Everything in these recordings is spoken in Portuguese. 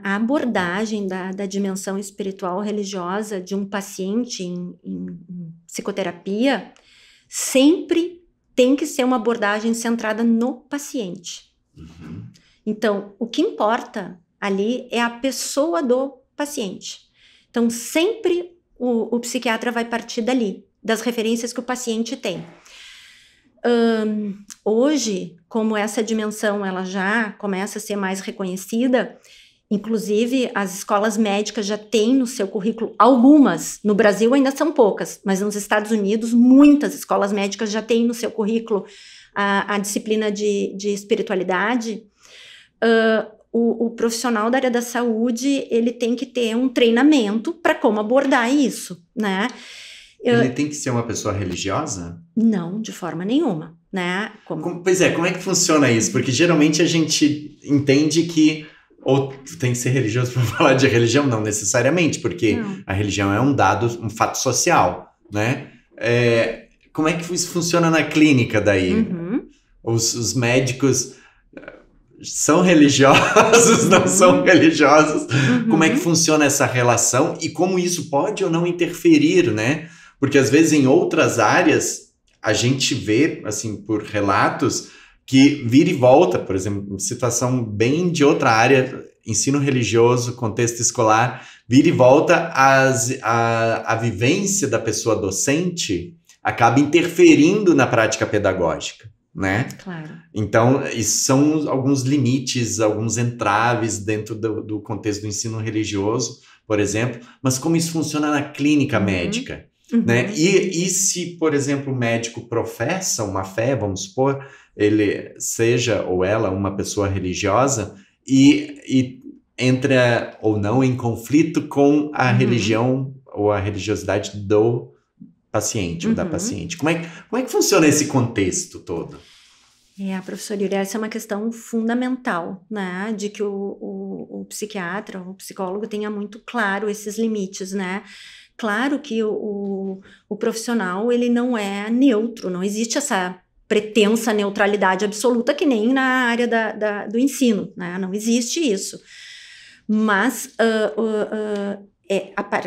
A abordagem da dimensão espiritual religiosa de um paciente em psicoterapia sempre tem que ser uma abordagem centrada no paciente. Uhum. Então, o que importa ali é a pessoa do paciente. Então, sempre o psiquiatra vai partir dali, das referências que o paciente tem. Hoje, como essa dimensão ela já começa a ser mais reconhecida, inclusive as escolas médicas já têm no seu currículo algumas, no Brasil ainda são poucas, mas nos Estados Unidos muitas escolas médicas já têm no seu currículo a disciplina de espiritualidade. O profissional da área da saúde, ele tem que ter um treinamento para como abordar isso, né? Ele tem que ser uma pessoa religiosa? Não, de forma nenhuma, né? Pois é, como é que funciona isso? Porque geralmente a gente entende que ou tem que ser religioso para falar de religião? Não necessariamente, porque a religião é um fato social, né? Como é que isso funciona na clínica daí? Uhum. Os médicos são religiosos, não são religiosos? Uhum. Como é que funciona essa relação e como isso pode ou não interferir, né? Porque às vezes em outras áreas a gente vê, assim, por relatos, que vira e volta, por exemplo, situação bem de outra área, ensino religioso, contexto escolar, vira e volta a vivência da pessoa docente acaba interferindo na prática pedagógica, né? Claro. Então, isso são alguns limites, alguns entraves dentro do contexto do ensino religioso, por exemplo, mas como isso funciona na clínica médica, né? E se, por exemplo, o médico professa uma fé, vamos supor, ele seja ou ela uma pessoa religiosa e entra ou não em conflito com a religião ou a religiosidade do paciente ou da paciente. Como é que funciona esse contexto todo? Professora Yuri, essa é uma questão fundamental, né, de que o psiquiatra, o psicólogo tenha muito claro esses limites, né. Claro que o profissional, ele não é neutro, não existe essa pretensa neutralidade absoluta que nem na área do ensino, né, não existe isso. Mas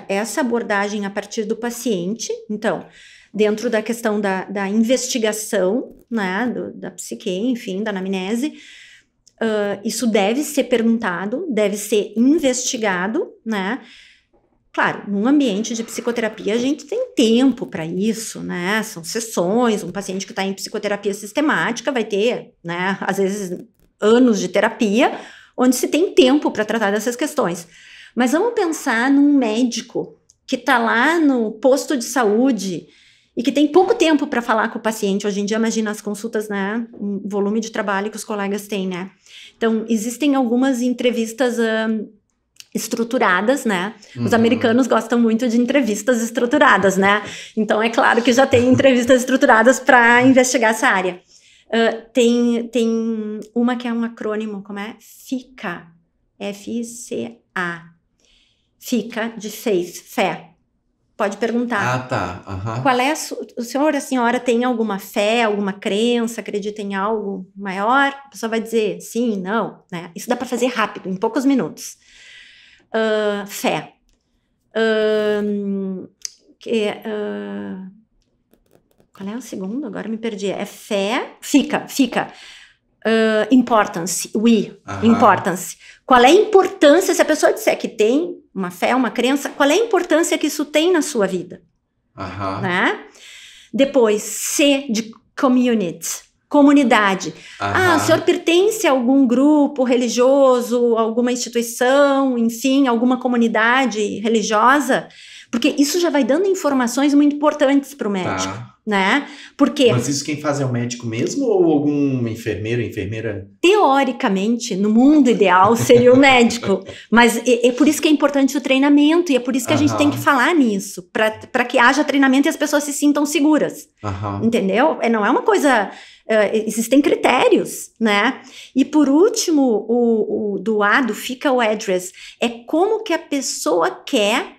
essa abordagem a partir do paciente, então, dentro da questão da investigação, né, da psique, enfim, da anamnese, isso deve ser perguntado, deve ser investigado, né. Claro, num ambiente de psicoterapia a gente tem tempo para isso, né, são sessões, um paciente que está em psicoterapia sistemática vai ter, né, às vezes anos de terapia, onde se tem tempo para tratar dessas questões. Mas vamos pensar num médico que está lá no posto de saúde e que tem pouco tempo para falar com o paciente. Hoje em dia, imagina as consultas, né, o volume de trabalho que os colegas têm, né. Então, existem algumas entrevistas estruturadas, né? Os americanos gostam muito de entrevistas estruturadas, né? Então, é claro que já tem entrevistas estruturadas para investigar essa área. Tem uma que é um acrônimo, como é? FICA. F-I-C-A. FICA, de faith, fé. Pode perguntar. Ah, tá. Qual é o senhor, a senhora tem alguma fé, alguma crença, acredita em algo maior? A pessoa vai dizer sim, não, né? Isso dá para fazer rápido, em poucos minutos. Fé. Qual é o segundo? Agora me perdi. É fé. Fica. Importance. Importance. Qual é a importância, se a pessoa disser que tem uma fé, uma crença, qual é a importância que isso tem na sua vida? Né? Depois, C de community. Comunidade. O senhor pertence a algum grupo religioso, alguma instituição, enfim, alguma comunidade religiosa? Porque isso já vai dando informações muito importantes para o médico, né? Porque, mas isso quem faz é o médico mesmo ou algum enfermeiro, enfermeira? Teoricamente, no mundo ideal, seria o médico. Mas é por isso que é importante o treinamento e é por isso que a gente tem que falar nisso, para que haja treinamento e as pessoas se sintam seguras. Entendeu? Não é uma coisa... existem critérios, né? E por último, o do fica o address, é como que a pessoa quer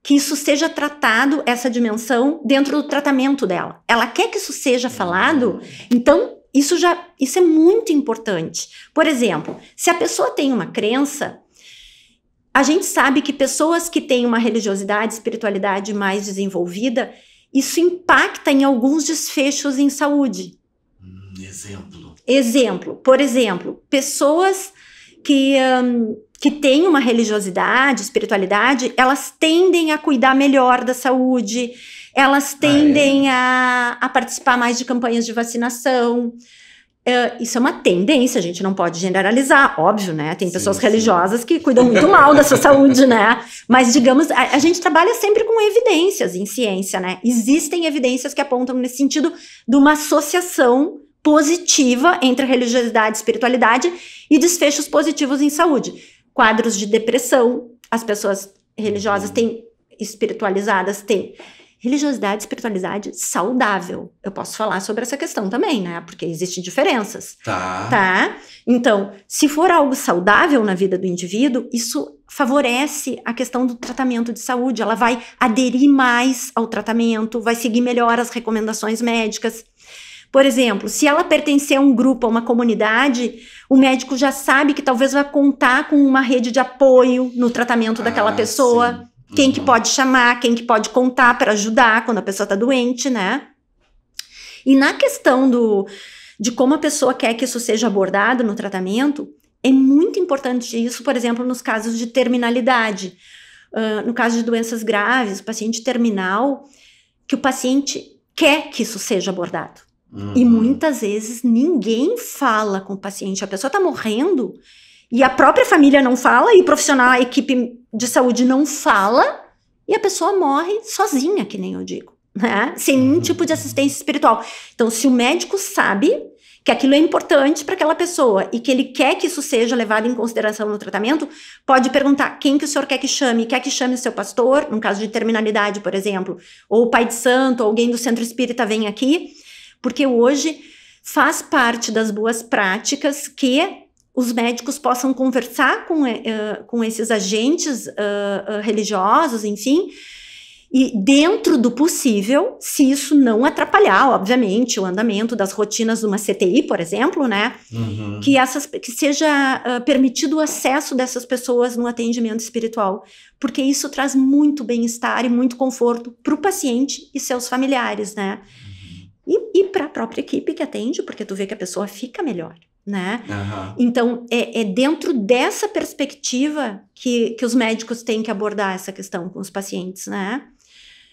que isso seja tratado, essa dimensão, dentro do tratamento dela. Ela quer que isso seja falado, então isso é muito importante. Por exemplo, se a pessoa tem uma crença, A gente sabe que pessoas que têm uma religiosidade, espiritualidade mais desenvolvida, isso impacta em alguns desfechos em saúde. Exemplo, por exemplo, pessoas que têm uma religiosidade, espiritualidade, elas tendem a cuidar melhor da saúde, elas tendem a participar mais de campanhas de vacinação. Isso é uma tendência, a gente não pode generalizar, óbvio, né? Tem pessoas religiosas que cuidam muito mal da sua saúde, né? Mas, digamos, a gente trabalha sempre com evidências em ciência, né? Existem evidências que apontam nesse sentido de uma associação positiva entre religiosidade e espiritualidade e desfechos positivos em saúde. Quadros de depressão, as pessoas religiosas espiritualizadas têm religiosidade, espiritualidade saudável. Eu posso falar sobre essa questão também, né? Porque existem diferenças. Tá? Então, se for algo saudável na vida do indivíduo, isso favorece a questão do tratamento de saúde. Ela vai aderir mais ao tratamento, vai seguir melhor as recomendações médicas. Por exemplo, se ela pertencer a um grupo, a uma comunidade, o médico já sabe que talvez vai contar com uma rede de apoio no tratamento daquela pessoa. Sim. Quem que pode chamar, quem que pode contar para ajudar quando a pessoa está doente, né? E na questão de como a pessoa quer que isso seja abordado no tratamento, é muito importante isso, por exemplo, nos casos de terminalidade. No caso de doenças graves, o paciente terminal, que o paciente quer que isso seja abordado. E muitas vezes ninguém fala com o paciente. A pessoa está morrendo e a própria família não fala, e o profissional, a equipe de saúde não fala, e a pessoa morre sozinha, que nem eu digo, né? Sem nenhum tipo de assistência espiritual. Então, se o médico sabe que aquilo é importante para aquela pessoa e que ele quer que isso seja levado em consideração no tratamento, pode perguntar quem que o senhor quer que chame o seu pastor, no caso de terminalidade, por exemplo, ou o pai de santo, ou alguém do centro espírita vem aqui, porque hoje faz parte das boas práticas que os médicos possam conversar com esses agentes religiosos, enfim, e dentro do possível, se isso não atrapalhar, obviamente, o andamento das rotinas de uma CTI, por exemplo, né, que seja permitido o acesso dessas pessoas no atendimento espiritual, porque isso traz muito bem-estar e muito conforto para o paciente e seus familiares, né, e para a própria equipe que atende, porque tu vê que a pessoa fica melhor. Né? Então, é dentro dessa perspectiva que os médicos têm que abordar essa questão com os pacientes, né?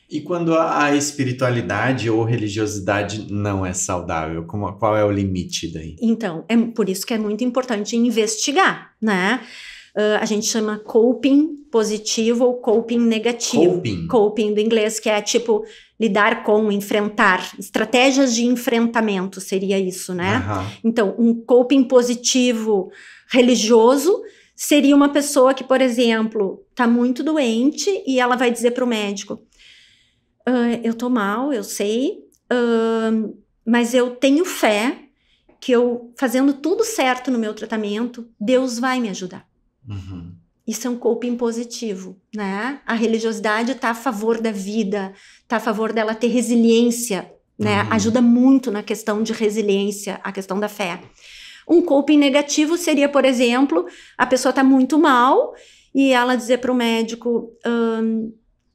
E quando a espiritualidade ou religiosidade não é saudável, qual é o limite daí? Então, é por isso que é muito importante investigar, né? A gente chama coping positivo ou coping negativo. Coping do inglês, que é tipo lidar com, enfrentar, estratégias de enfrentamento, seria isso, né? Então, um coping positivo religioso seria uma pessoa que, por exemplo, tá muito doente e ela vai dizer para o médico, eu tô mal, eu sei, mas eu tenho fé que eu, fazendo tudo certo no meu tratamento, Deus vai me ajudar. Isso é um coping positivo, né? A religiosidade está a favor da vida, está a favor dela ter resiliência, né? Ajuda muito na questão de resiliência, a questão da fé. Um coping negativo seria, por exemplo, a pessoa está muito mal e ela dizer para o médico,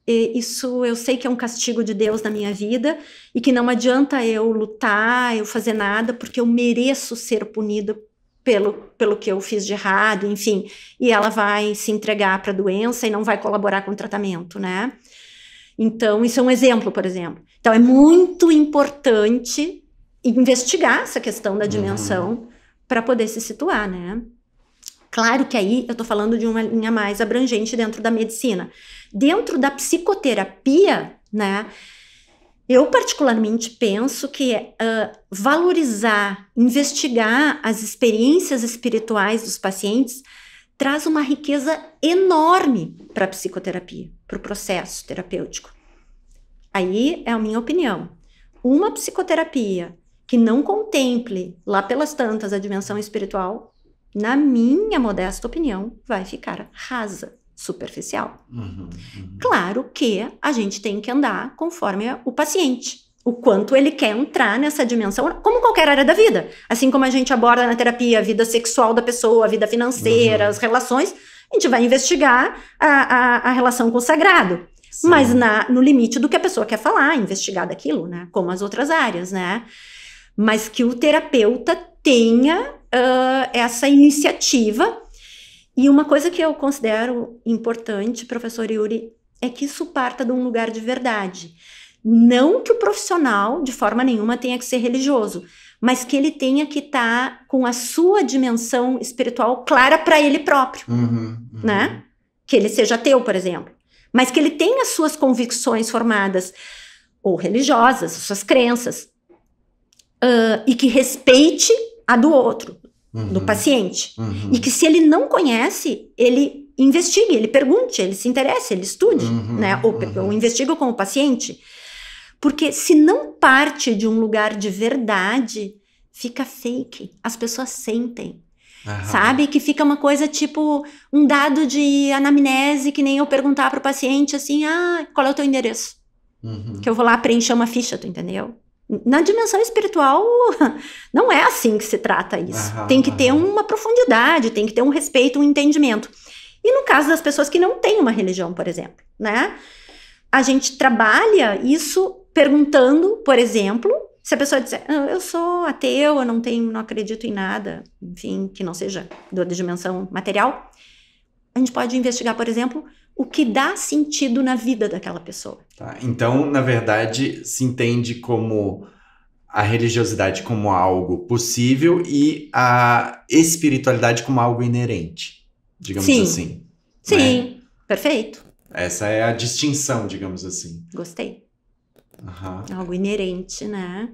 isso eu sei que é um castigo de Deus na minha vida e que não adianta eu lutar, eu fazer nada, porque eu mereço ser punida pelo que eu fiz de errado, enfim, e ela vai se entregar para a doença e não vai colaborar com o tratamento, né? Então, isso é um exemplo, por exemplo. Então, é muito importante investigar essa questão da dimensão para poder se situar, né? Claro que aí eu estou falando de uma linha mais abrangente dentro da medicina. Dentro da psicoterapia, né? Eu particularmente penso que valorizar, investigar as experiências espirituais dos pacientes traz uma riqueza enorme para a psicoterapia, para o processo terapêutico. Aí é a minha opinião. Uma psicoterapia que não contemple, lá pelas tantas, a dimensão espiritual, na minha modesta opinião, vai ficar rasa, superficial. Claro que a gente tem que andar conforme o paciente, o quanto ele quer entrar nessa dimensão, como qualquer área da vida. Assim como a gente aborda na terapia a vida sexual da pessoa, a vida financeira, as relações, a gente vai investigar a relação com o sagrado. Sim. Mas no limite do que a pessoa quer falar, investigar daquilo, né? Como as outras áreas, né? Mas que o terapeuta tenha essa iniciativa. E uma coisa que eu considero importante, professor Yuri, é que isso parta de um lugar de verdade. Não que o profissional, de forma nenhuma, tenha que ser religioso, mas que ele tenha que estar com a sua dimensão espiritual clara para ele próprio, né? Que ele seja ateu, por exemplo. Mas que ele tenha as suas convicções formadas, ou religiosas, suas crenças, e que respeite a do outro, do paciente. E que se ele não conhece, ele investigue, ele pergunte, ele se interesse, ele estude, né? Ou investigue com o paciente. Porque se não parte de um lugar de verdade, fica fake. As pessoas sentem. Sabe? Que fica uma coisa tipo um dado de anamnese, que nem eu perguntar para o paciente assim, qual é o teu endereço? Que eu vou lá preencher uma ficha, tu entendeu? Na dimensão espiritual, não é assim que se trata isso. Tem que ter uma profundidade, tem que ter um respeito, um entendimento. E no caso das pessoas que não têm uma religião, por exemplo, né? A gente trabalha isso perguntando, por exemplo, se a pessoa disser, eu sou ateu, eu não acredito em nada, enfim, que não seja da dimensão material, a gente pode investigar, por exemplo, o que dá sentido na vida daquela pessoa. Tá, então, na verdade, se entende como a religiosidade como algo possível e a espiritualidade como algo inerente, digamos assim. Sim, né? Perfeito. Essa é a distinção, digamos assim. Gostei. Algo inerente, né?